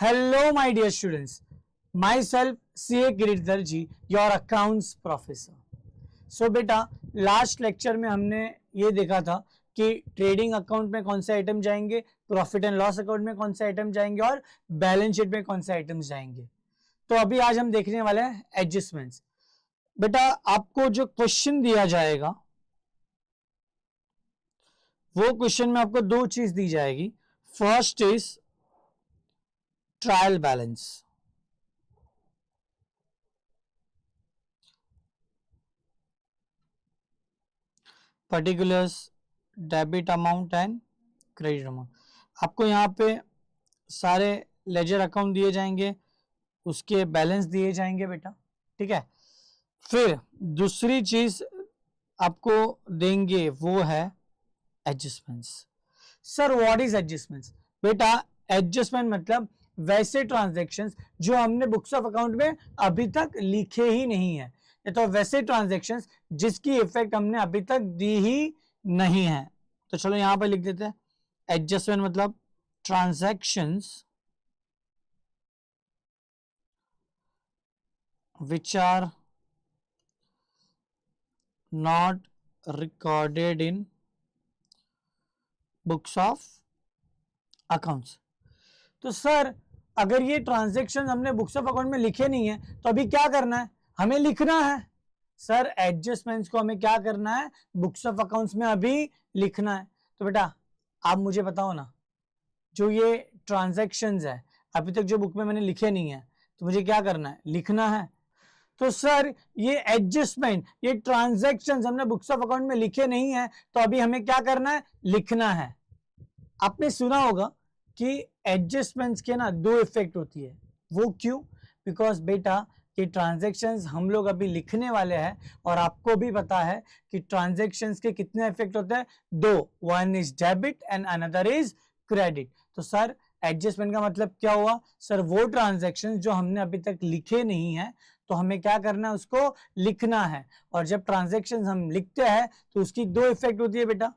Hello, my dear students. Myself, CA Giridhar ji, your accounts professor. So बेटा, last lecture में हमने ये देखा था कि ट्रेडिंग अकाउंट में कौन से आइटम जाएंगे, प्रॉफिट एंड लॉस अकाउंट में कौन से आइटम जाएंगे और बैलेंस शीट में कौन से आइटम जाएंगे. तो अभी आज हम देखने वाले हैं एडजस्टमेंट्स. बेटा, आपको जो क्वेश्चन दिया जाएगा वो क्वेश्चन में आपको दो चीज दी जाएगी. First is trial balance. Particulars, debit amount and credit amount. आपको यहाँ पे सारे लेजर अकाउंट दिए जाएंगे, उसके बैलेंस दिए जाएंगे बेटा. ठीक है. फिर दूसरी चीज आपको देंगे वो है adjustments. Sir what is adjustments? बेटा, एडजस्टमेंट मतलब वैसे ट्रांजैक्शंस जो हमने बुक्स ऑफ अकाउंट में अभी तक लिखे ही नहीं है, या तो वैसे ट्रांजैक्शंस जिसकी इफेक्ट हमने अभी तक दी ही नहीं है. तो चलो यहां पर लिख देते हैं. एडजस्टमेंट मतलब transactions which are not recorded in books of accounts. तो सर अगर ये ट्रांजैक्शन हमने बुक्स ऑफ अकाउंट में लिखे नहीं है तो अभी क्या करना है? हमें लिखना है. सर एडजस्टमेंट्स को हमें क्या करना है? बुक्स ऑफ अकाउंट्स में अभी लिखना है. तो बेटा आप मुझे बताओ ना, जो ये ट्रांजैक्शंस है अभी तक जो बुक में मैंने लिखे नहीं है, तो मुझे क्या करना है? लिखना है. तो सर ये एडजस्टमेंट, ये ट्रांजैक्शंस हमने बुक्स ऑफ अकाउंट में लिखे नहीं है, तो अभी हमें क्या करना है? लिखना है. आपने सुना होगा कि एडजस्टमेंट्स के ना दो इफेक्ट होती है. वो क्यों? बिकॉज बेटा ये ट्रांजैक्शंस हम लोग अभी लिखने वाले हैं और आपको भी पता है कि ट्रांजैक्शंस के कितने इफेक्ट होते हैं? दो. One is debit and another is credit. तो सर एडजस्टमेंट का मतलब क्या हुआ? सर वो ट्रांजैक्शंस जो हमने अभी तक लिखे नहीं है, तो हमें क्या करना है? उसको लिखना है. और जब ट्रांजैक्शंस हम लिखते हैं तो उसकी दो इफेक्ट होती है बेटा.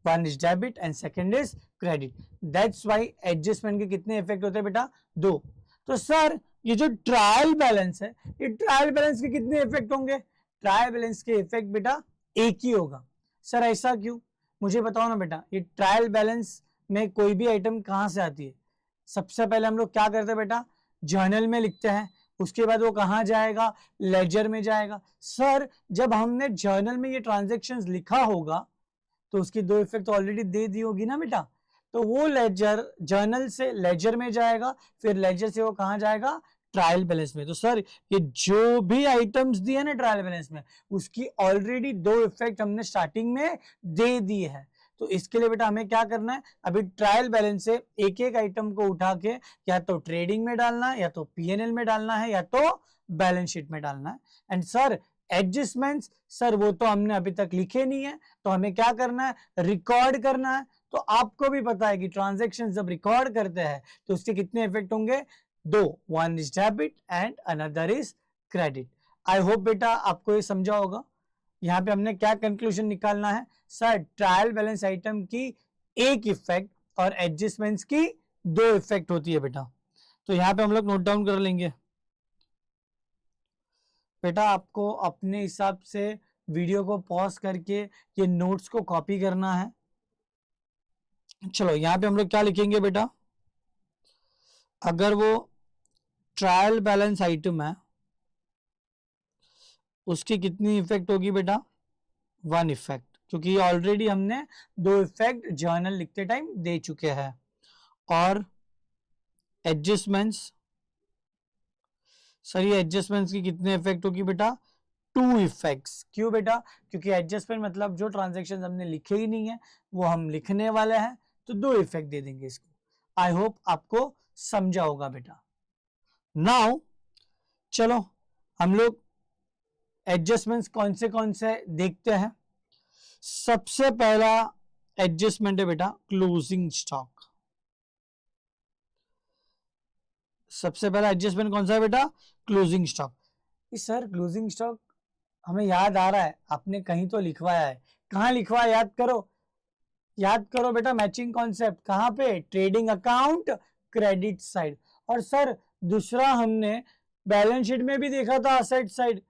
One is debit and second is credit. That's why adjustment के कितने इफेक्ट होते हैं बेटा? दो. तो सर ये जो ट्रायल बैलेंस है, ये ट्रायल बैलेंस के कितने इफेक्ट होंगे? ट्रायल बैलेंस के इफेक्ट बेटा एक ही होगा. सर ऐसा क्यों? मुझे बताओ ना बेटा. ये ट्रायल बैलेंस में कोई भी आइटम कहां से आती है? सबसे पहले हम लोग क्या करते हैं बेटा? जर्नल में लिखते हैं. उसके बाद वो कहां जाएगा? लेजर में जाएगा. सर जब हमने जर्नल में ये ट्रांजैक्शंस लिखा होगा तो उसकी दो इफेक्ट तो ऑलरेडी दे दी होगी ना बेटा. तो वो लेजर, जर्नल से लेजर में जाएगा, फिर लेजर से वो कहां जाएगा? ट्रायल बैलेंस में. तो सर ये जो भी आइटम्स दिए ना ट्रायल बैलेंस में, उसकी ऑलरेडी दो इफेक्ट हमने स्टार्टिंग में दे दी है. तो इसके लिए बेटा हमें क्या करना है? अभी ट्रायल बैलेंस से एक एक आइटम को उठा के या तो ट्रेडिंग में डालना है, या तो पीएनएल में डालना है, या तो बैलेंस शीट में डालना है. एंड सर एडजस्टमेंट्स, सर वो तो हमने अभी तक लिखे नहीं है, तो हमें क्या करना है? रिकॉर्ड करना है. तो आपको भी पता है कि ट्रांजैक्शन जब रिकॉर्ड करते हैं तो उसके कितने इफेक्ट होंगे? दो. One is debit and another is credit. I hope बेटा आपको ये समझा होगा. यहाँ पे हमने क्या कंक्लूजन निकालना है? सर ट्रायल बैलेंस आइटम की एक इफेक्ट और एडजस्टमेंट्स की दो इफेक्ट होती है बेटा. तो यहाँ पे हम लोग नोट डाउन कर लेंगे. बेटा आपको अपने हिसाब से वीडियो को पॉज करके ये नोट्स को कॉपी करना है. चलो यहाँ पे हम लोग क्या लिखेंगे बेटा? अगर वो ट्रायल बैलेंस आइटम है उसकी कितनी इफेक्ट होगी बेटा? वन इफेक्ट, क्योंकि ऑलरेडी हमने दो इफेक्ट जर्नल लिखते टाइम दे चुके हैं. और एडजस्टमेंट्स, सर ये एडजस्टमेंट्स की कितने इफेक्ट होगी बेटा? Two effects. क्यों बेटा? क्योंकि एडजस्टमेंट मतलब जो ट्रांजैक्शन हमने लिखे ही नहीं है वो हम लिखने वाले हैं, तो दो इफेक्ट दे देंगे इसको. आई होप आपको समझा होगा बेटा. नाउ चलो हम लोग एडजस्टमेंट्स कौन से देखते हैं. सबसे पहला एडजस्टमेंट है बेटा क्लोजिंग स्टॉक. सबसे पहला एडजस्टमेंट कौन सा है बेटा? Closing stock. Sir closing stock हमें याद आ रहा है, आपने कहीं तो लिखवाया है. कहां लिखवाया? याद करो बेटा. मैचिंग कॉन्सेप्ट कहां पे? Trading account credit side. और सर दूसरा हमने बैलेंस शीट में भी देखा था असेट साइड।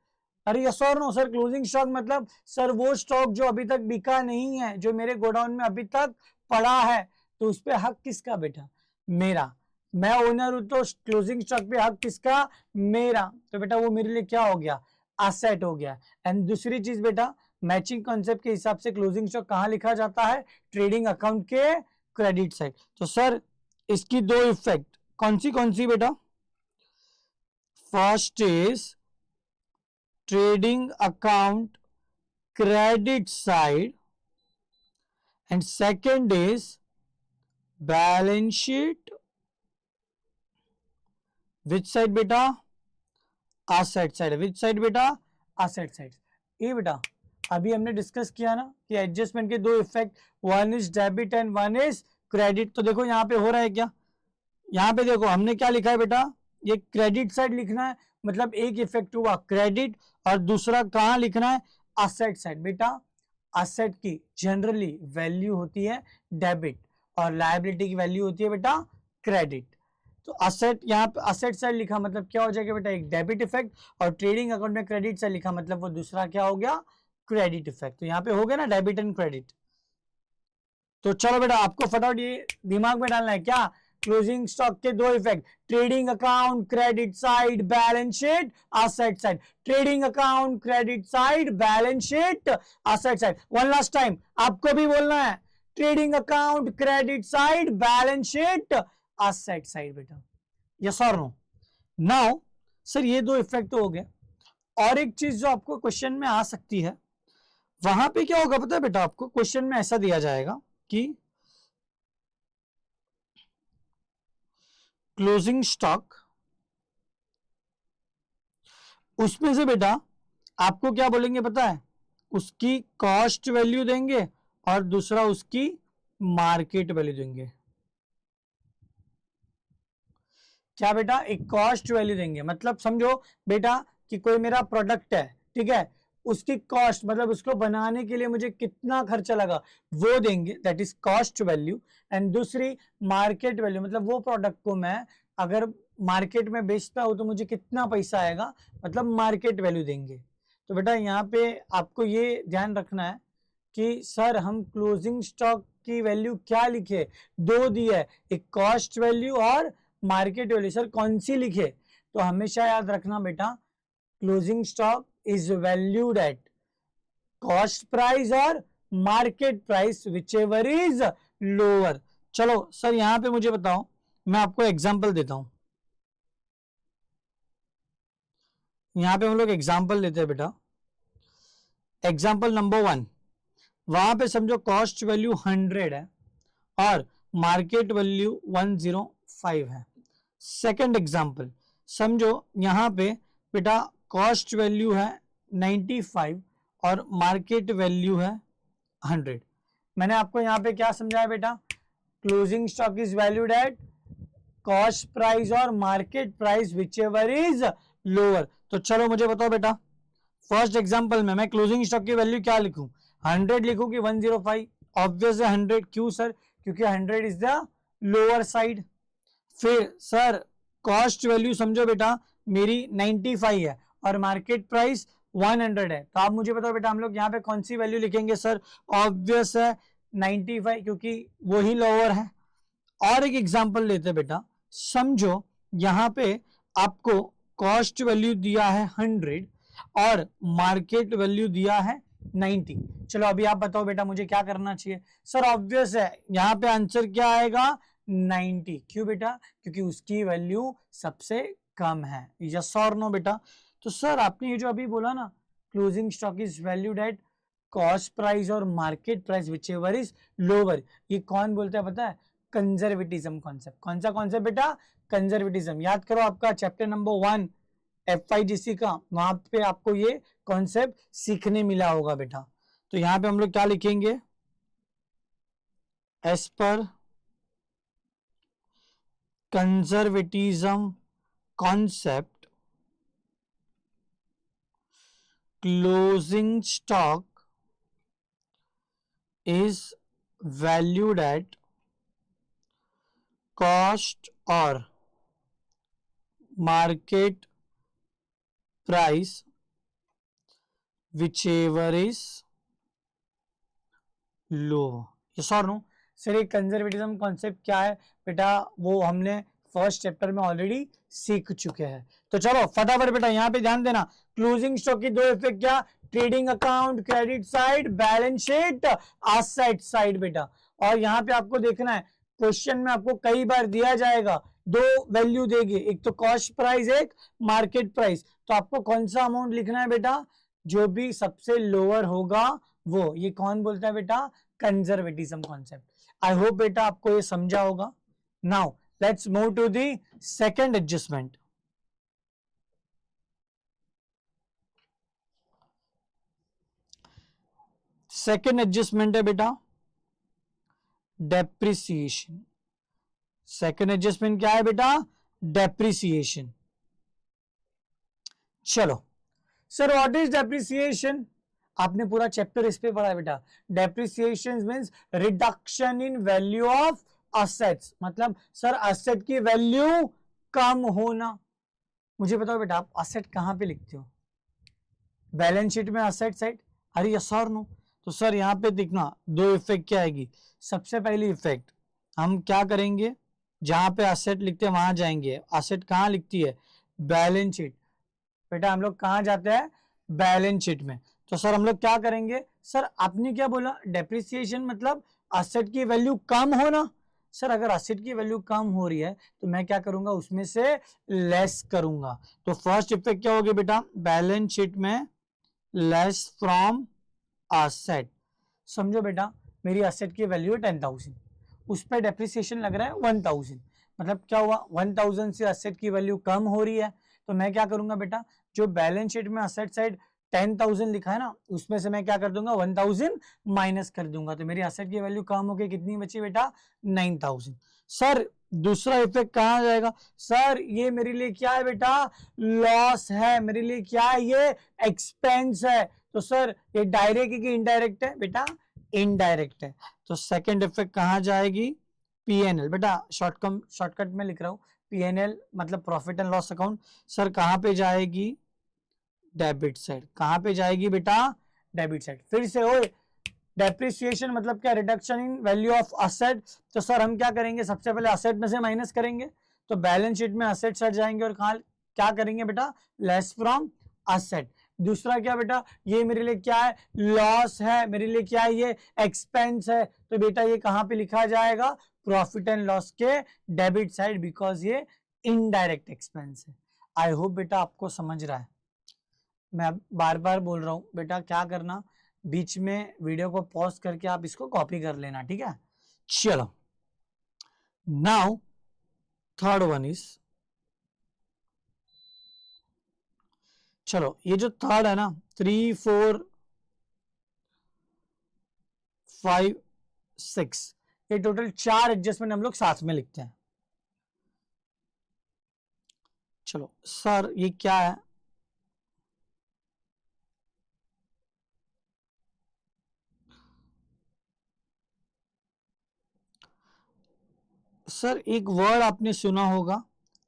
अरे यस और नो सर, क्लोजिंग स्टॉक मतलब सर वो स्टॉक जो अभी तक बिका नहीं है, जो मेरे गोडाउन में अभी तक पड़ा है, तो उस पे हक किसका बेटा? मेरा। मैं ओनर हूं तो क्लोजिंग स्टॉक पे हक किसका? मेरा। तो बेटा वो मेरे लिए क्या हो गया? एसेट हो गया। एंड दूसरी चीज बेटा, मैचिंग कॉन्सेप्ट के हिसाब से क्लोजिंग स्टॉक कहां लिखा जाता है? ट्रेडिंग अकाउंट के क्रेडिट साइड। तो सर इसकी दो इफेक्ट कौन सी बेटा? First is trading account credit side and second is balance sheet which side beta? asset side. which side beta? asset side. ये बेटा अभी हमने डिस्कस किया ना कि एडजस्टमेंट के दो effect, one is debit and one is credit. तो देखो यहाँ पे हो रहा है क्या, यहाँ पे देखो हमने क्या लिखा है बेटा, ये क्रेडिट साइड लिखना है, मतलब एक इफेक्ट हुआ क्रेडिट, और दूसरा कहां लिखना है? Asset side. बेटा असेट की जनरली वैल्यू होती है डेबिट और लायबिलिटी की वैल्यू होती है बेटा क्रेडिट। तो असेट, यहाँ पे असेट साइड लिखा मतलब क्या हो जाएगा बेटा? एक डेबिट इफेक्ट, और ट्रेडिंग अकाउंट में क्रेडिट साइड लिखा मतलब वो दूसरा क्या हो गया? Credit effect. तो यहाँ पे हो गया ना डेबिट एंड क्रेडिट। तो चलो बेटा आपको फटाफट ये दिमाग में डालना है क्या? क्लोजिंग स्टॉक के दो effect, trading account credit side, balance sheet asset side. Trading account credit side, balance sheet asset side. One last time आपको भी बोलना है, trading account credit side, balance sheet asset side बेटा। यस और no? Now sir ये दो effect तो हो गए, और एक चीज जो आपको क्वेश्चन में आ सकती है, वहां पे क्या होगा पता है बेटा? आपको क्वेश्चन में ऐसा दिया जाएगा कि क्लोजिंग स्टॉक, उसमें से बेटा आपको क्या बोलेंगे पता है? उसकी कॉस्ट वैल्यू देंगे और दूसरा उसकी मार्केट वैल्यू देंगे। क्या बेटा? एक कॉस्ट वैल्यू देंगे, मतलब समझो बेटा कि कोई मेरा प्रोडक्ट है, ठीक है, उसकी कॉस्ट मतलब उसको बनाने के लिए मुझे कितना खर्चा लगा वो देंगे, that is cost value. And दूसरी मार्केट वैल्यू, मतलब वो प्रोडक्ट को मैं अगर मार्केट में बेचता हूं तो मुझे कितना पैसा आएगा, मतलब मार्केट वैल्यू देंगे। तो बेटा यहाँ पे आपको ये ध्यान रखना है कि सर हम क्लोजिंग स्टॉक की वैल्यू क्या लिखे? दो दी है, एक कॉस्ट वैल्यू और मार्केट वैल्यू। सर कौन सी लिखे? तो हमेशा याद रखना बेटा, closing stock is valued at cost price और market price whichever is lower. चलो सर यहां पे मुझे बताओ, मैं आपको एग्जांपल देता हूं। यहां पे हम लोग एग्जांपल लेते हैं बेटा। एग्जांपल नंबर 1, वहां पे समझो कॉस्ट वैल्यू 100 है और मार्केट वैल्यू 105 है। सेकंड एग्जांपल, समझो यहां पे बेटा कॉस्ट वैल्यू है 95 और मार्केट वैल्यू है 100। मैंने आपको यहां पे क्या समझाया बेटा? Closing stock is valued at cost price और market price whichever is lower. तो चलो मुझे बताओ बेटा, फर्स्ट एग्जांपल में मैं क्लोजिंग स्टॉक की वैल्यू क्या लिखूं? 100 लिखूं कि 105? ऑब्वियस है 100। क्यों सर? क्योंकि 100 इज द लोअर साइड। फिर सर कॉस्ट वैल्यू समझो बेटा मेरी 95 है और मार्केट प्राइस 100 है, तो आप मुझे बताओ बेटा हम लोग यहाँ पे कौन सी वैल्यू लिखेंगे? सर ऑब्वियस है 95, क्योंकि वही लोअर है। और एक एग्जांपल लेते बेटा, समझो यहाँ पे आपको कॉस्ट वैल्यू दिया है 100 और मार्केट वैल्यू दिया है 90। चलो अभी आप बताओ बेटा मुझे क्या करना चाहिए? सर ऑब्वियस है यहाँ पे आंसर क्या आएगा? 90। क्यों बेटा? क्योंकि उसकी वैल्यू सबसे कम है। यस और नो बेटा? तो सर आपने ये जो अभी बोला ना, closing stock is valued at cost price और market price whichever is lower, ये कौन बोलता है पता है? Conservatism concept. कौन सा कॉन्सेप्ट बेटा? कंजर्वेटिज्म। याद करो आपका चैप्टर नंबर 1 FIGC का, वहां पे आपको ये कॉन्सेप्ट सीखने मिला होगा बेटा। तो यहां पे हम लोग क्या लिखेंगे? एज पर conservatism concept, closing stock is valued at cost or market price whichever is low. yes or no? Sir ये कंजर्वेटिज्म कॉन्सेप्ट क्या है बेटा, वो हमने फर्स्ट चैप्टर में ऑलरेडी सीख चुके हैं. तो चलो फटाफट बेटा यहाँ पे ध्यान देना. क्लोजिंग स्टॉक की दो इफेक्ट क्या, trading account credit side, balance sheet asset side बेटा. और यहाँ पे आपको देखना है, क्वेश्चन में आपको कई बार दिया जाएगा, दो वैल्यू देगी, एक तो कॉस्ट प्राइस, एक मार्केट प्राइस. तो आपको कौन सा अमाउंट लिखना है बेटा, जो भी सबसे लोअर होगा वो. ये कौन बोलता है बेटा, कंजर्वेटिज्म कॉन्सेप्ट. आई होप बेटा आपको ये समझा होगा. Now let's move to the second adjustment. Second adjustment है बेटा डेप्रिसिएशन. सेकंड एडजस्टमेंट क्या है बेटा, डेप्रिसिएशन. चलो सर व्हाट इज डेप्रिसिएशन, आपने पूरा चैप्टर इस पे पढ़ा है बेटा. Depreciation means reduction in value of assets. मतलब सर असेट की वैल्यू कम होना. मुझे बताओ बेटा आप असेट कहां पे लिखते हो, बैलेंस शीट में असेट साइड. अरे यस और नो. तो सर यहाँ पे दिखना दो इफेक्ट क्या आएगी. सबसे पहली इफेक्ट हम क्या करेंगे, जहां पे असेट लिखते हैं वहां जाएंगे. असेट कहां लिखती है, बैलेंस शीट. बेटा हम लोग कहां जाते हैं, बैलेंस शीट में. तो सर हम लोग क्या करेंगे, सर आपने क्या बोला, डेप्रिसिएशन मतलब असेट की वैल्यू कम होना. सर अगर असेट की वैल्यू कम हो रही है तो मैं क्या करूंगा, उसमें से लेस करूंगा. तो फर्स्ट इफेक्ट क्या होगी बेटा, बैलेंस शीट में लेस फ्रॉम असेट. समझो बेटा मेरी असेट की वैल्यू है 10,000, उस पर डेप्रिसिएशन लग रहा है 1,000. मतलब क्या हुआ, 1,000 से असेट की वैल्यू कम हो रही है. तो मैं क्या करूंगा बेटा, जो बैलेंस शीट में असेट साइड 10,000 लिखा है ना, उसमें से मैं क्या कर दूंगा, 1,000 माइनस कर दूंगा. तो मेरी असेट की वैल्यू कम होकर कितनी बची बेटा, 9,000. सर दूसरा इफेक्ट कहां जाएगा, सर ये मेरे लिए क्या है बेटा, लॉस है. मेरे लिए क्या है, ये एक्सपेंस है. तो सर ये डायरेक्ट है कि इनडायरेक्ट है बेटा, इनडायरेक्ट है. तो सेकंड इफेक्ट कहां जाएगी, पीएनएल. बेटा शॉर्टकट में लिख रहा हूं, पीएनएल मतलब profit and loss account. Sir कहां पे जाएगी, डेबिट साइड. कहां पे जाएगी बेटा, डेबिट साइड. फिर से ओए, डेप्रिसिएशन मतलब क्या, reduction in value of asset. तो सर हम क्या करेंगे, सबसे पहले असेट में से माइनस करेंगे. तो बैलेंस शीट में असेट साइड जाएंगे और कहां क्या करेंगे बेटा, लेस फ्रॉम असेट. दूसरा क्या बेटा, ये मेरे लिए क्या है, लॉस है. मेरे लिए क्या है, ये एक्सपेंस है. तो बेटा ये कहां पे लिखा जाएगा, प्रॉफिट एंड लॉस के डेबिट साइड, बिकॉज ये इनडायरेक्ट एक्सपेंस है. आई होप बेटा आपको समझ रहा है. मैं बार बार बोल रहा हूं बेटा, क्या करना, बीच में वीडियो को पॉज करके आप इसको कॉपी कर लेना, ठीक है. चलो नाउ थर्ड वन इज, चलो ये जो थर्ड है ना, 3, 4, 5, 6, ये टोटल 4 एडजस्टमेंट हम लोग साथ में लिखते हैं. चलो सर ये क्या है, सर एक वर्ड आपने सुना होगा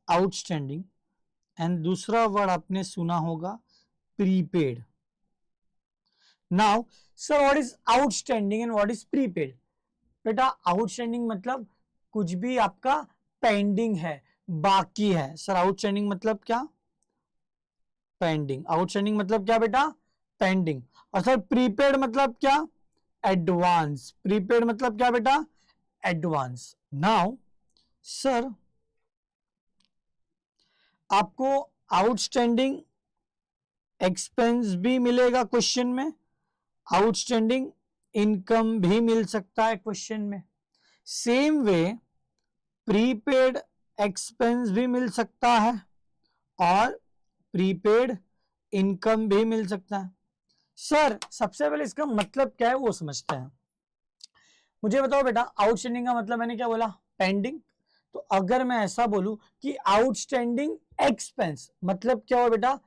आउटस्टैंडिंग, एंड दूसरा वर्ड आपने सुना होगा prepaid. Now sir what is outstanding and what is prepaid. बेटा आउटस्टैंडिंग मतलब कुछ भी आपका पेंडिंग है, बाकी है. सर आउटस्टैंडिंग मतलब क्या, पेंडिंग. आउटस्टैंडिंग मतलब क्या बेटा, पेंडिंग. और सर प्रीपेड मतलब क्या, एडवांस. प्रीपेड मतलब क्या बेटा, एडवांस. नाउ सर आपको आउटस्टैंडिंग एक्सपेंस भी मिलेगा क्वेश्चन में, आउटस्टैंडिंग इनकम भी मिल सकता है क्वेश्चन में. सेम वे प्रीपेड एक्सपेंस भी मिल सकता है और प्रीपेड इनकम भी मिल सकता है. सर सबसे पहले इसका मतलब क्या है वो समझते हैं. मुझे बताओ बेटा, आउटस्टैंडिंग का मतलब मैंने क्या बोला, पेंडिंग. तो अगर मैं ऐसा बोलूं कि आउटस्टैंडिंग एक्सपेंस मतलब क्या हो बेटा,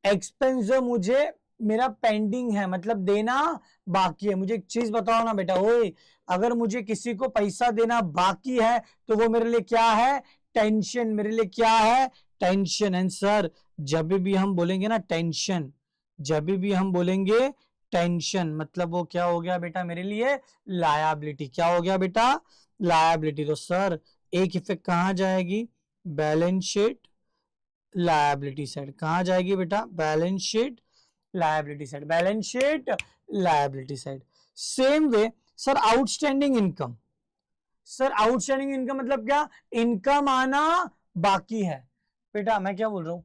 एक्सपेंस जो मुझे मेरा पेंडिंग है, मतलब देना बाकी है. मुझे एक चीज बताओ ना बेटा, ओए अगर मुझे किसी को पैसा देना बाकी है तो वो मेरे लिए क्या है, टेंशन. मेरे लिए क्या है, टेंशन। एंड सर जब भी हम बोलेंगे ना टेंशन, जब भी हम बोलेंगे टेंशन, मतलब वो क्या हो गया बेटा मेरे लिए, लायबिलिटी। क्या हो गया बेटा, लायबिलिटी। तो सर एक इफेक्ट कहां जाएगी, बैलेंस शीट लायबिलिटी साइड। कहां जाएगी बेटा, balance sheet liability side, balance sheet liability side. Same way sir outstanding income. Sir outstanding income मतलब क्या, इनकम आना बाकी है। बेटा मैं क्या बोल रहा हूं,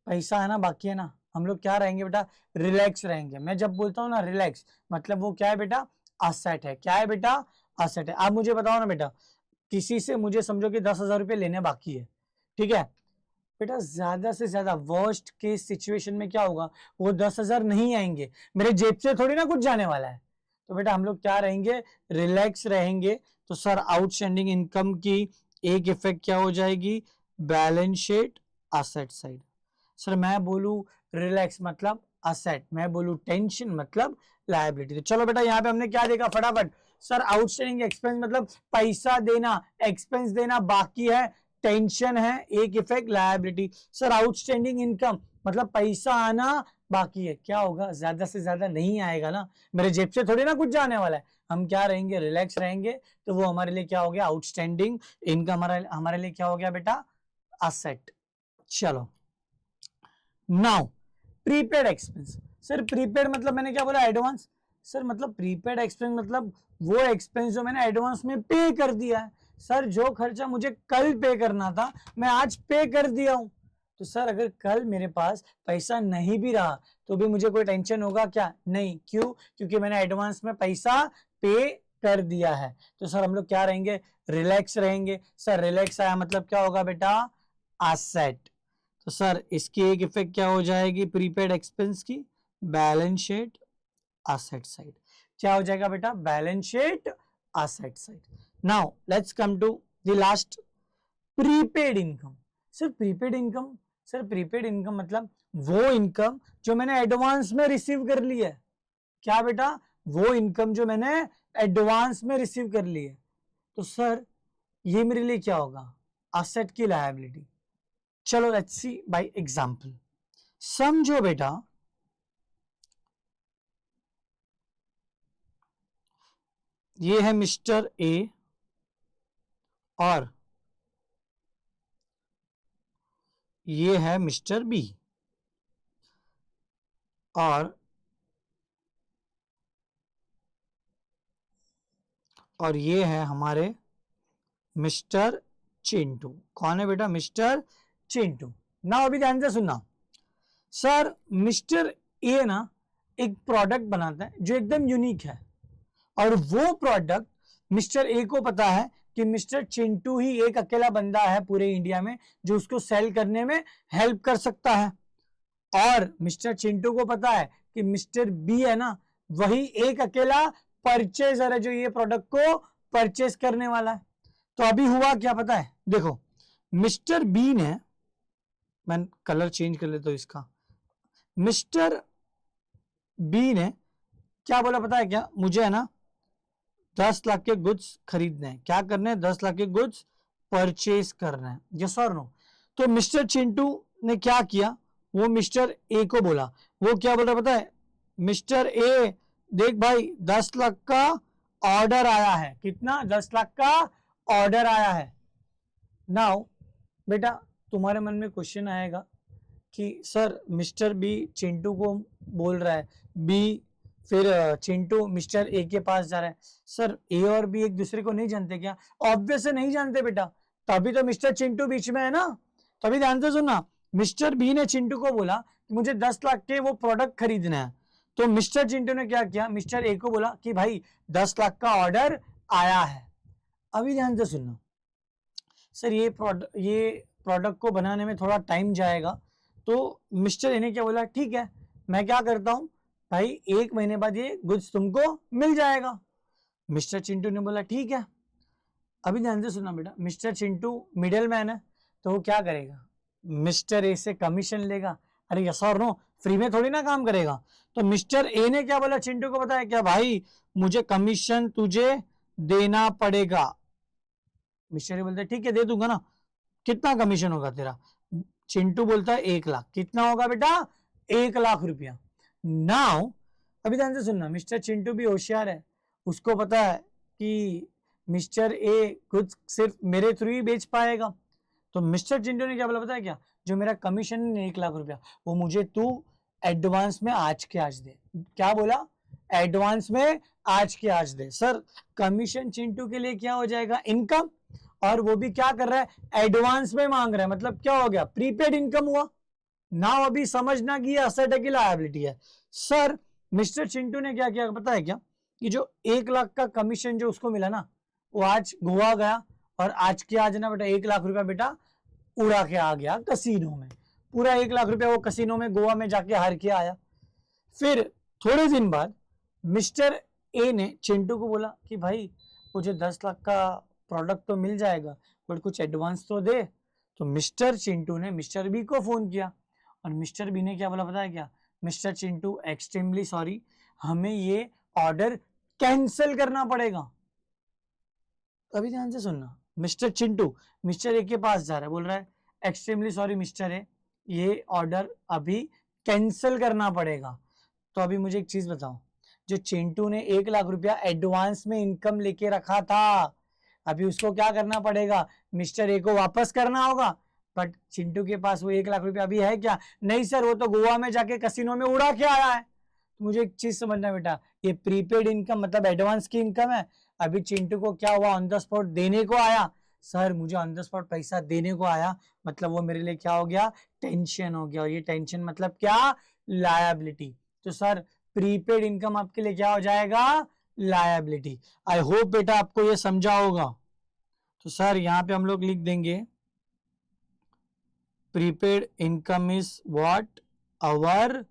पैसा है ना बाकी है ना, हम लोग क्या रहेंगे बेटा, रिलैक्स रहेंगे। मैं जब बोलता हूँ ना रिलैक्स, मतलब वो क्या है बेटा, असेट है। क्या है बेटा, असेट है। आप मुझे बताओ ना बेटा, किसी से मुझे समझो कि 10,000 रुपये लेने बाकी है, ठीक है बेटा, ज्यादा से ज्यादा वर्स्ट केस सिचुएशन में क्या होगा, वो 10,000 नहीं आएंगे, मेरे जेब से थोड़ी ना कुछ जाने वाला है। तो बेटा हम लोग क्या रहेंगे, रिलैक्स रहेंगे। तो सर आउटस्टैंडिंग इनकम की एक इफेक्ट क्या हो जाएगी, balance sheet asset side. Sir मैं बोलूं रिलैक्स मतलब असेट, मैं बोलूं टेंशन मतलब लायबिलिटी। तो चलो बेटा यहाँ पे हमने क्या देखा फटाफट, सर आउटस्टैंडिंग एक्सपेंस मतलब पैसा देना, एक्सपेंस देना बाकी है, टेंशन है, एक effect liability. Sir outstanding income मतलब पैसा आना बाकी है, क्या होगा, ज्यादा से ज्यादा नहीं आएगा ना, मेरे जेब से थोड़ी ना कुछ जाने वाला है, हम क्या रहेंगे, रिलैक्स रहेंगे। तो वो हमारे लिए क्या हो गया, आउटस्टैंडिंग इनकम हमारे लिए क्या हो गया बेटा, असेट। चलो now prepaid expense. Sir prepaid मतलब मैंने क्या बोला, एडवांस। सर मतलब प्रीपेड एक्सपेंस मतलब वो एक्सपेंस जो मैंने एडवांस में पे कर दिया है। सर जो खर्चा मुझे कल पे करना था मैं आज पे कर दिया हूं। तो सर अगर कल मेरे पास पैसा नहीं भी रहा तो भी मुझे कोई टेंशन होगा क्या, नहीं। क्यों, क्योंकि मैंने एडवांस में पैसा पे कर दिया है। तो सर हम लोग क्या रहेंगे, रिलैक्स रहेंगे। सर रिलैक्स आया मतलब क्या होगा बेटा, एसेट। तो सर इसकी एक इफेक्ट क्या हो जाएगी प्रीपेड एक्सपेंस की, बैलेंस शीट असेट साइड। क्या हो जाएगा बेटा, balance sheet asset side. Now let's come to the last, prepaid income. Sir prepaid income, sir prepaid income मतलब वो इनकम जो मैंने एडवांस में रिसीव कर ली है। क्या बेटा, वो इनकम जो मैंने एडवांस में रिसीव कर ली है। तो सर ये मेरे लिए क्या होगा, असेट की लायबिलिटी। चलो लेट्स सी बाय एग्जांपल। समझो बेटा ये है मिस्टर ए और ये है मिस्टर बी, और ये है हमारे मिस्टर चिंटू। कौन है बेटा, मिस्टर चिंटू। ना अभी ध्यान से सुनना। सर मिस्टर ए ना एक प्रोडक्ट बनाता है जो एकदम यूनिक है, और वो प्रोडक्ट मिस्टर ए को पता है कि मिस्टर चिंटू ही एक अकेला बंदा है पूरे इंडिया में जो उसको सेल करने में हेल्प कर सकता है। और मिस्टर चिंटू को पता है कि मिस्टर बी है ना वही एक अकेला परचेजर है जो ये प्रोडक्ट को परचेज करने वाला है। तो अभी हुआ क्या पता है, देखो मिस्टर बी ने, मैं कलर चेंज कर लेता हूं इसका, मिस्टर बी ने क्या बोला पता है क्या, मुझे है ना 10 लाख के गुड्स खरीदने हैं। क्या करने हैं, 10 लाख के गुड्स परचेज करना है, यस और नो। तो मिस्टर चिंटू ने क्या किया, वो मिस्टर ए को बोला, वो क्या बोल रहा पता है, मिस्टर ए देख भाई 10 लाख का ऑर्डर आया है। कितना, 10 लाख का ऑर्डर आया है। नाउ बेटा तुम्हारे मन में क्वेश्चन आएगा कि सर मिस्टर बी चिंटू को बोल रहा है, बी फिर चिंटू मिस्टर ए के पास जा रहा है। सर ए और बी एक दूसरे को नहीं जानते क्या, ऑब्वियस नहीं जानते बेटा, तभी तो मिस्टर चिंटू बीच में है ना। तभी ध्यान से सुनना, मिस्टर बी ने चिंटू को बोला कि मुझे 10 लाख के वो प्रोडक्ट खरीदना है। तो मिस्टर चिंटू ने क्या किया, मिस्टर ए को बोला कि भाई 10 लाख का ऑर्डर आया है। अभी ध्यान से सुनना, सर ये प्रोडक्ट को बनाने में थोड़ा टाइम जाएगा। तो मिस्टर ए ने क्या बोला, ठीक है मैं क्या करता हूं भाई, 1 महीने बाद ये गुड्स तुमको मिल जाएगा। मिस्टर चिंटू ने बोला ठीक है। अभी ध्यान से सुनना बेटा, मिस्टर चिंटू मिडिल मैन है, तो वो क्या करेगा, मिस्टर ए से कमीशन लेगा। अरे यस और नो, फ्री में थोड़ी ना काम करेगा। तो मिस्टर ए ने क्या बोला चिंटू को, पता है क्या, भाई मुझे कमीशन तुझे देना पड़ेगा। मिस्टर ए बोलते ठीक है दे दूंगा ना, कितना कमीशन होगा तेरा, चिंटू बोलता है 1 लाख। कितना होगा बेटा? 1 लाख रुपया। नाउ अभी ध्यान से सुनना, मिस्टर चिंटू भी होशियार है, उसको पता है कि मिस्टर ए कुछ सिर्फ मेरे थ्रू ही बेच पाएगा। तो मिस्टर चिंटू ने क्या बोला पता है क्या? जो मेरा कमीशन है 1 लाख रुपया, वो मुझे तू एडवांस में आज के आज दे। क्या बोला? एडवांस में आज के आज दे। सर कमीशन चिंटू के लिए क्या हो जाएगा? इनकम, और वो भी क्या कर रहा है? एडवांस में मांग रहा है, मतलब क्या हो गया? प्रीपेड इनकम हुआ ना। अभी समझना कि ये असेट है कि लायबिलिटी है। सर मिस्टर चिंटू ने क्या किया पता है क्या? कि जो 1 लाख का कमीशन जो उसको मिला ना, वो आज गोवा गया और आज के आज ना बेटा 1 लाख रुपया बेटा उड़ा के आ गया कसीनो में। पूरा 1 लाख रुपया वो कसीनो में गोवा में जाके हार के आया। फिर थोड़े दिन बाद मिस्टर ए ने चिंटू को बोला कि भाई मुझे 10 लाख का प्रोडक्ट तो मिल जाएगा, बट कुछ एडवांस तो दे। तो मिस्टर चिंटू ने मिस्टर बी को फोन किया और मिस्टर बी ने क्या बोला पता है क्या? मिस्टर चिंटू एक्सट्रीमली सॉरी, हमें ये ऑर्डर कैंसिल करना पड़ेगा। अभी ध्यान से सुनना, मिस्टर चिंटू मिस्टर ए के पास जा रहा है, बोल रहा है एक्सट्रीमली सॉरी मिस्टर ए, ये ऑर्डर अभी कैंसिल करना पड़ेगा। तो अभी मुझे एक चीज बताओ, जो चिंटू ने 1 लाख रुपया एडवांस में इनकम लेके रखा था, अभी उसको क्या करना पड़ेगा? मिस्टर ए को वापस करना होगा। बट चिंटू के पास वो 1 लाख रुपया अभी है क्या? नहीं सर, वो तो गोवा में जाके कसिनो में उड़ा के आया है। तो मुझे एक चीज समझना बेटा, ये प्रीपेड इनकम मतलब एडवांस की इनकम है। अभी चिंटू को क्या हुआ? ऑन द स्पॉट देने को आया। सर मुझे ऑन द स्पॉट पैसा देने को आया, मतलब वो मेरे लिए क्या हो गया? टेंशन हो गया। और ये टेंशन मतलब क्या? लायबिलिटी। तो सर प्रीपेड इनकम आपके लिए क्या हो जाएगा? लायबिलिटी। आई होप बेटा आपको ये समझा होगा। तो सर यहां पे हम लोग लिख देंगे prepaid income is what? Our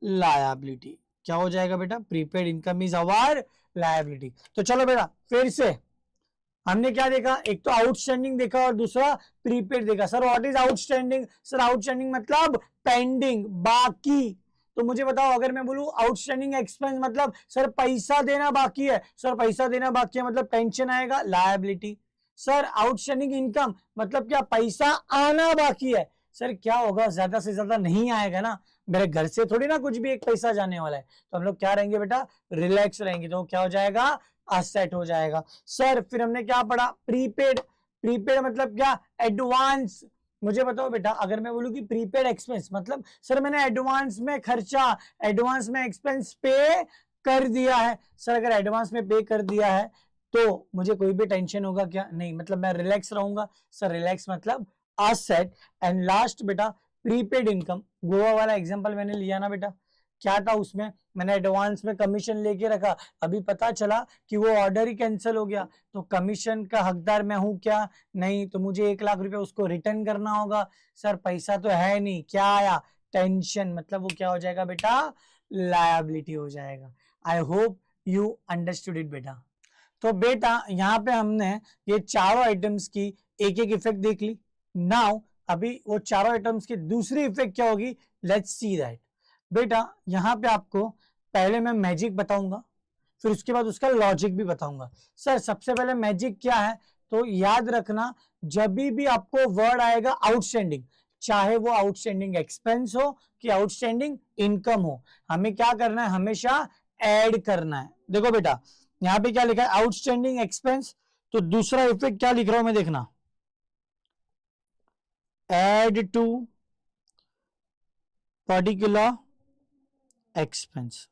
liability. क्या हो जाएगा बेटा? Prepaid income is our liability. तो चलो बेटा फिर से हमने क्या देखा? एक तो आउटस्टैंडिंग देखा और दूसरा प्रीपेड देखा। Sir what is outstanding? Sir outstanding मतलब पेंडिंग, बाकी। तो मुझे बताओ, अगर मैं बोलूं आउटस्टैंडिंग एक्सपेंस मतलब सर पैसा देना बाकी है, सर पैसा देना बाकी है मतलब टेंशन आएगा, लायबिलिटी। सर आउटस्टैंडिंग इनकम मतलब क्या? पैसा आना बाकी है। सर क्या होगा? ज्यादा से ज्यादा नहीं आएगा ना, मेरे घर से थोड़ी ना कुछ भी एक पैसा जाने वाला है। तो हम लोग क्या रहेंगे बेटा? रिलैक्स रहेंगे। तो क्या हो जाएगा? असेट हो जाएगा। सर फिर हमने क्या पढ़ा? प्रीपेड। प्रीपेड मतलब क्या? एडवांस। मुझे बताओ बेटा, अगर मैं बोलूं कि प्रीपेड एक्सपेंस मतलब सर मैंने एडवांस में खर्चा, एडवांस में एक्सपेंस पे कर दिया है। सर अगर एडवांस में पे कर दिया है तो मुझे कोई भी टेंशन होगा क्या? नहीं, मतलब मैं रिलैक्स रहूंगा। सर रिलैक्स मतलब असेट। एंड लास्ट बेटा प्रीपेड इनकम। गोवा वाला एग्जांपल मैंने लिया ना बेटा, क्या था उसमें? मैंने एडवांस में कमीशन लेके रखा, अभी पता चला कि वो ऑर्डर ही कैंसिल हो गया, तो कमीशन का हकदार मैं हूं क्या? नहीं, तो मुझे 1 लाख रुपया उसको रिटर्न करना होगा। सर पैसा तो है नहीं, क्या आया? टेंशन, मतलब वो क्या हो जाएगा बेटा? लायबिलिटी हो जाएगा। I hope you understood it बेटा। तो बेटा यहाँ पे हमने ये चारों आइटम्स की एक एक इफेक्ट देख ली। नाउ अभी वो चारों आइटम्स की दूसरी इफेक्ट क्या होगी? Let's see that. बेटा यहाँ पे आपको पहले मैं मैजिक बताऊंगा, फिर उसके बाद उसका लॉजिक भी बताऊंगा। सर सबसे पहले मैजिक क्या है? तो याद रखना, जब भी आपको वर्ड आएगा आउटस्टैंडिंग, चाहे वो आउटस्टैंडिंग एक्सपेंस हो कि आउटस्टैंडिंग इनकम हो, हमें क्या करना है? हमेशा ऐड करना है। देखो बेटा यहाँ पे क्या लिखा है? Outstanding expense. तो दूसरा इफेक्ट क्या लिख रहा हूं मैं, देखना, एड टू पर्टिकुलर एक्सपेंस।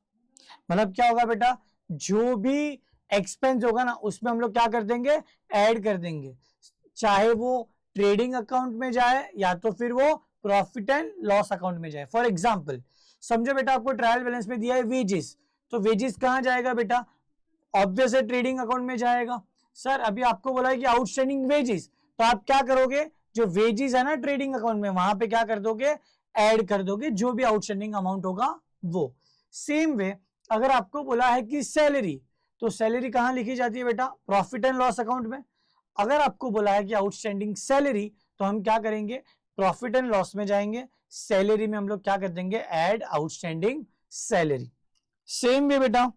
मतलब क्या होगा बेटा? जो भी एक्सपेंस होगा ना उसमें हम लोग क्या कर देंगे? ऐड कर देंगे, चाहे वो ट्रेडिंग अकाउंट में जाए या तो फिर वो प्रॉफिट एंड लॉस अकाउंट में जाए। फॉर एग्जांपल समझो बेटा, आपको ट्रायल बैलेंस में दिया है वेजेस, तो वेजेस कहां जाएगा बेटा? ऑब्वियस है ट्रेडिंग अकाउंट में जाएगा। सर अभी आपको बोला है कि आउटस्टैंडिंग वेजेस, तो आप क्या करोगे? जो वेजेस है ना ट्रेडिंग अकाउंट में, वहां पे क्या कर दोगे? ऐड कर दोगे जो भी आउटस्टैंडिंग अमाउंट होगा वो। सेम वे अगर आपको बोला है कि सैलरी, तो सैलरी कहां लिखी जाती है बेटा? प्रॉफिट एंड लॉस अकाउंट में। अगर आपको बोला है कि आउटस्टैंडिंग सैलरी, तो हम क्या करेंगे? प्रॉफिट एंड लॉस में जाएंगे, सैलरी में हम लोग क्या कर देंगे? Add outstanding salary. Same way बेटा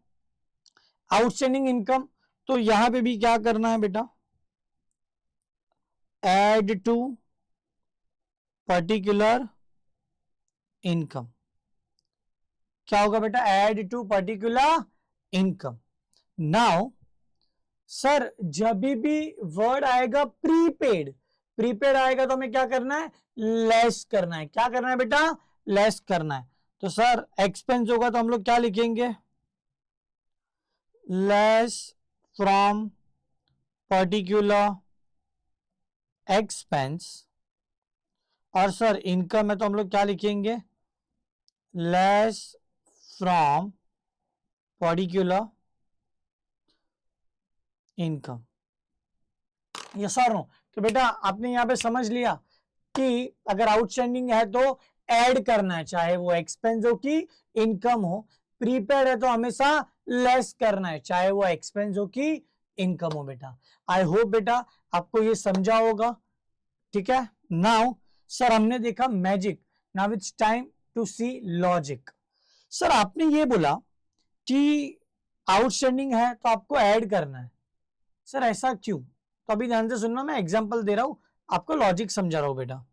आउटस्टैंडिंग इनकम, तो यहां पे भी क्या करना है बेटा? Add to particular income. क्या होगा बेटा? Add to particular income. Now sir जब भी वर्ड आएगा प्रीपेड, प्रीपेड आएगा तो हमें क्या करना है? लेस करना है। क्या करना है बेटा? लेस करना है। तो सर एक्सपेंस होगा तो हम लोग क्या लिखेंगे? Less from particular expense. और सर इनकम है तो हम लोग क्या लिखेंगे? Less from particular income. Yes और नो? तो बेटा आपने यहां पे समझ लिया कि अगर आउटस्टैंडिंग है तो ऐड करना है, चाहे वो एक्सपेंस हो कि इनकम हो। प्रीपेड है तो हमेशा लेस करना है, चाहे वो एक्सपेंस हो कि इनकम हो। बेटा आई होप बेटा आपको ये समझा होगा। ठीक है। नाउ सर हमने देखा magic, now it's time to see logic. Sir आपने ये बोला कि आउटस्टैंडिंग है तो आपको ऐड करना है। सर ऐसा क्यों? तो अभी ध्यान से सुनना, मैं एग्जांपल दे रहा हूं, आपको लॉजिक समझा रहा हूं बेटा।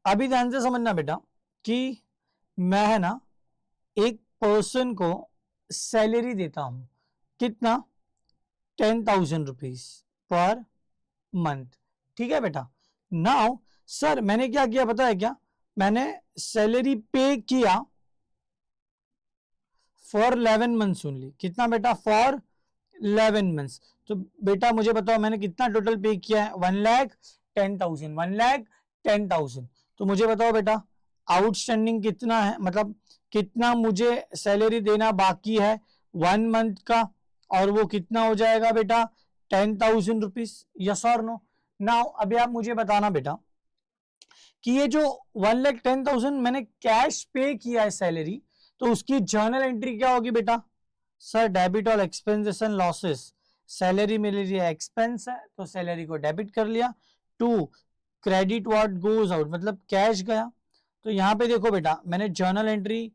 अभी ध्यान से समझना बेटा कि मैं है ना एक पर्सन को सैलरी देता हूं। कितना? 10,000 रुपीज पर मंथ। ठीक है बेटा। नाउ सर मैंने क्या किया पता है क्या? मैंने सैलरी पे किया फॉर 11 मंथ्स ओनली। कितना बेटा? For 11 months. तो बेटा मुझे बताओ मैंने कितना टोटल पे किया है? 1,10,000। 1,10,000। तो मुझे बताओ बेटा आउटस्टैंडिंग कितना है, मतलब कितना मुझे सैलरी देना बाकी है 1 मंथ का, और वो कितना हो जाएगा बेटा? 10,000 रुपीज। यस और नो? नाउ अभी आप मुझे बताना बेटा कि ये जो 1,10,000 मैंने कैश पे किया है सैलरी, तो उसकी जर्नल एंट्री क्या होगी बेटा? Sir debit all expenses and losses. Salary मेरे लिए एक्सपेंस है तो सैलरी को डेबिट कर लिया। To credit what goes out, मतलब कैश गया। तो यहाँ पे देखो बेटा मैंने जर्नल एंट्री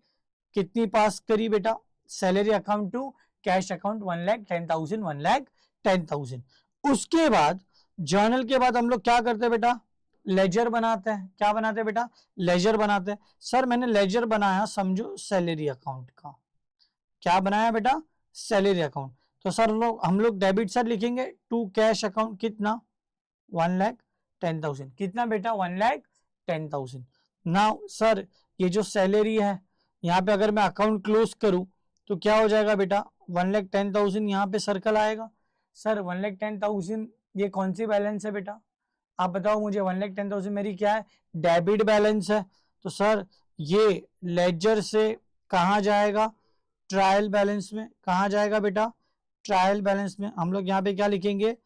कितनी पास करी बेटा? Salary account to cash account 1,10,000, 1,10,000। उसके बाद जर्नल के बाद हम लोग क्या करते हैं बेटा? लेजर बनाते हैं। क्या बनाते हैं बेटा? लेजर बनाते हैं। सर मैंने लेजर बनाया समझो सैलरी अकाउंट का। क्या बनाया बेटा? Salary account. तो सर हम लोग डेबिट साइड लिखेंगे टू कैश अकाउंट। कितना? 1,10,000। कितना बेटा? 1,10,000। नाउ सर ये जो सैलरी है यहाँ पे अगर मैं अकाउंट क्लोज करूं तो क्या हो जाएगा बेटा? 1,10,000 यहाँ पे सर्कल आएगा। सर 1,10,000 ये कौन सी बैलेंस है बेटा? आप बताओ मुझे। 1,10,000 मेरी क्या है? डेबिट बैलेंस है। तो सर ये लेजर से कहाँ जाएगा? ट्रायल बैलेंस में। कहाँ जाएगा बेटा? ट्रायल बैलेंस में। हम लोग यहाँ पे क्या लिखेंगे?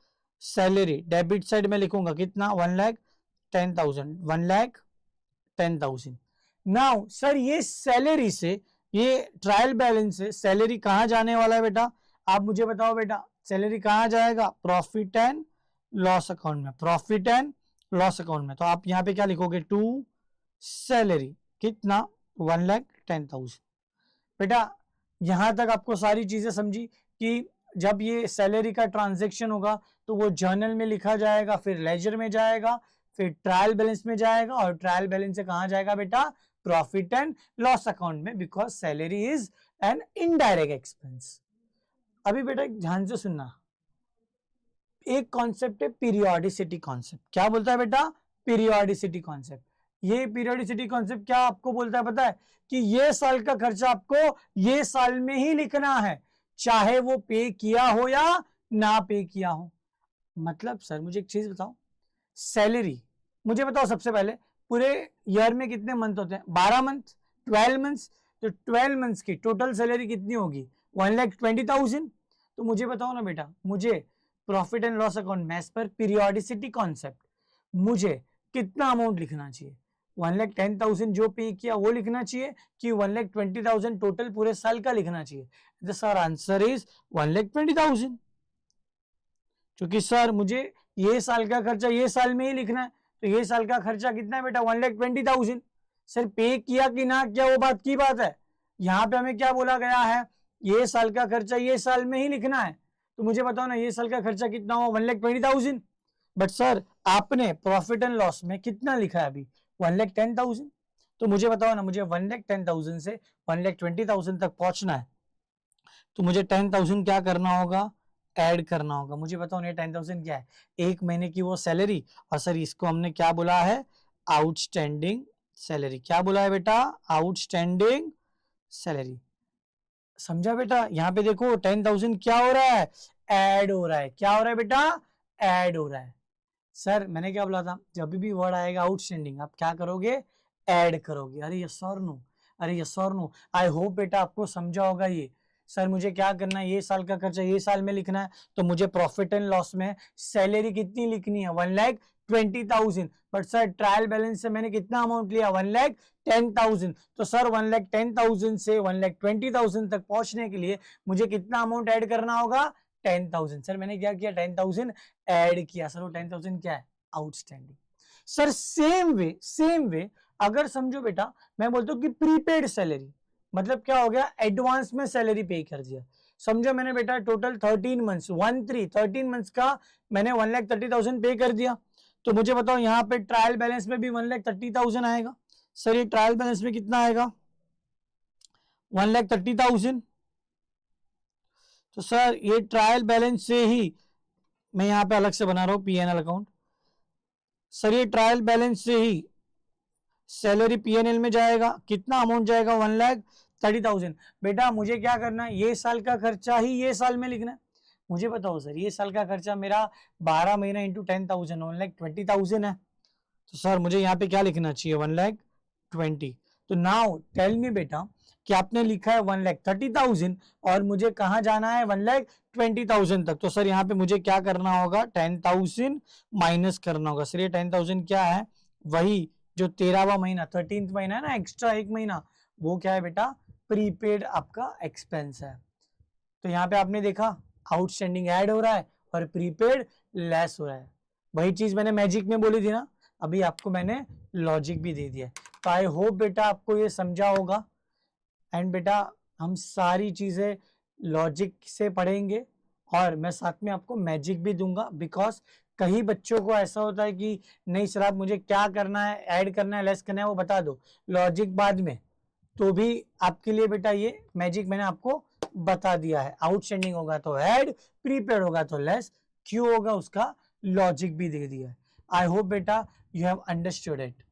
सैलरी डेबिट साइड में लिखूंगा कितना? 1,10,000, 1,10,000। नाउ सर ये सैलरी से, ये ट्रायल बैलेंस से सैलरी कहाँ जाने वाला है बेटा? आप मुझे बताओ बेटा सैलरी कहाँ जाएगा? प्रॉफिट एंड लॉस अकाउंट में। प्रॉफिट एंड लॉस अकाउंट में। तो आप यहाँ पे क्या लिखोगे? To salary. कितना? 1,10,000। बेटा यहां तक आपको सारी चीजें समझी कि जब ये सैलरी का ट्रांजैक्शन होगा तो वो जर्नल में लिखा जाएगा, फिर लेजर में जाएगा, फिर ट्रायल बैलेंस में जाएगा, और ट्रायल बैलेंस से कहां जाएगा बेटा? प्रॉफिट एंड लॉस अकाउंट में, because salary is an indirect expense. अभी बेटा ध्यान से सुनना, एक कॉन्सेप्ट है पीरियोडिसिटी कॉन्सेप्ट। क्या बोलता है बेटा? Periodicity concept. ये पीरियोडिसिटी कॉन्सेप्ट क्या आपको बोलता है पता है? कि ये साल का खर्चा आपको ये साल में ही लिखना है, चाहे वो पे किया हो या ना पे किया हो। मतलब सर मुझे एक चीज बताओ, सैलरी मुझे बताओ सबसे पहले पूरे ईयर में कितने मंथ होते हैं? 12 मंथ, 12 मंथ्स। तो 12 मंथ्स की टोटल सैलरी कितनी होगी? 1,20,000। तो मुझे बताओ ना बेटा, मुझे प्रॉफिट एंड लॉस अकाउंट में एज पर पीरियोडिसिटी कॉन्सेप्ट मुझे कितना अमाउंट लिखना चाहिए? 1,10,000 जो पे किया वो लिखना चाहिए कि 1,20,000 टोटल पूरे साल का लिखना चाहिए? द सर आंसर इज 1,20,000, क्योंकि सर मुझे ये साल का खर्चा ये साल में ही लिखना है। तो ये साल का खर्चा कितना है बेटा? 1,20,000। सर पे किया कि ना किया वो बात की बात है। यहाँ पे हमें क्या बोला गया है? ये साल का खर्चा ये साल में ही लिखना है। तो मुझे बताओ ना ये साल का खर्चा कितना हुआ, 1,20,000। बट सर आपने प्रॉफिट एंड लॉस में कितना लिखा है अभी, 1,10,000। तो मुझे बताओ ना, मुझे 1,10,000 से 1,20,000 तक पहुंचना है, तो मुझे 10,000 क्या करना होगा, ऐड करना होगा। मुझे बताओ ये 10,000 क्या है, एक महीने की वो सैलरी, और सर इसको हमने क्या बोला है, आउटस्टैंडिंग सैलरी। क्या बोला है बेटा, आउटस्टैंडिंग सैलरी। समझा बेटा, यहाँ पे देखो 10,000 क्या हो रहा है, ऐड हो रहा है। क्या हो रहा है बेटा, ऐड हो रहा है। सर मैंने क्या बोला था, जब भी वर्ड आएगा आउटस्टैंडिंग आप क्या करोगे, ऐड करोगे। अरे यस और नो, अरे यस और नो। आई होप बेटा आपको समझा होगा ये। सर मुझे क्या करना है, ये साल का खर्चा ये साल में लिखना है, तो मुझे प्रॉफिट एंड लॉस में सैलरी कितनी लिखनी है, 1,20,000। बट सर ट्रायल बैलेंस से मैंने कितना अमाउंट लिया, 1,10,000। तो सर 1,10,000 से 1,20,000 तक पहुंचने के लिए मुझे कितना अमाउंट ऐड करना होगा, 10,000। सर मैंने क्या किया, 10,000 ऐड किया। सर वो 10,000 क्या है, आउटस्टैंडिंग। सर सेम वे अगर समझो बेटा, मैं बोलता हूँ कि प्रीपेड सैलरी, मतलब क्या हो गया, एडवांस में सैलरी पे कर दिया। समझो मैंने बेटा टोटल 13 मंथ्स 13 मंथ्स का मैंने 1,30,000 पे कर दिया। तो मुझे बताओ यहाँ पे ट्रायल बैलेंस में भी 1,30,000 आएगा। सर ये ट्रायल बैलेंस में कितना आएगा, 1,30,000। तो सर ये ट्रायल बैलेंस से ही मैं यहाँ पे अलग से बना रहा हूँ पीएनएल अकाउंट। सर ये ट्रायल बैलेंस से ही सैलरी पीएनएल में जाएगा, कितना अमाउंट जाएगा, 1,30,000। बेटा मुझे क्या करना है, ये साल का खर्चा ही ये साल में लिखना है। मुझे बताओ सर ये साल का खर्चा मेरा 12 महीना इंटू 10,000 1,20,000 है। तो सर मुझे यहाँ पे क्या लिखना चाहिए, 1,20,000। तो नाउ टेल मी बेटा कि आपने लिखा है 1,30,000 और मुझे कहाँ जाना है, 1,20,000 तक। तो सर यहाँ पे मुझे क्या करना होगा, 10,000 माइनस करना होगा। सर ये 10,000 क्या है, वही जो 13वां महीना 13th महीना है ना, एक्स्ट्रा एक महीना, वो क्या है बेटा, प्रीपेड आपका एक्सपेंस है। तो यहाँ पे आपने देखा आउटस्टैंडिंग ऐड हो रहा है और प्रीपेड लेस हो रहा है। वही चीज मैंने मैजिक में बोली थी ना, अभी आपको मैंने लॉजिक भी दे दिया है। तो आई होप बेटा आपको ये समझा होगा। एंड बेटा हम सारी चीजें लॉजिक से पढ़ेंगे और मैं साथ में आपको मैजिक भी दूंगा, बिकॉज कई बच्चों को ऐसा होता है कि नहीं सर आप मुझे क्या करना है, ऐड करना है लेस करना है वो बता दो, लॉजिक बाद में। तो भी आपके लिए बेटा ये मैजिक मैंने आपको बता दिया है। आउटस्टैंडिंग होगा तो ऐड, प्रीपेड होगा तो लेस, क्यों होगा उसका लॉजिक भी दे दिया है। आई होप बेटा यू हैव अंडरस्टूड इट।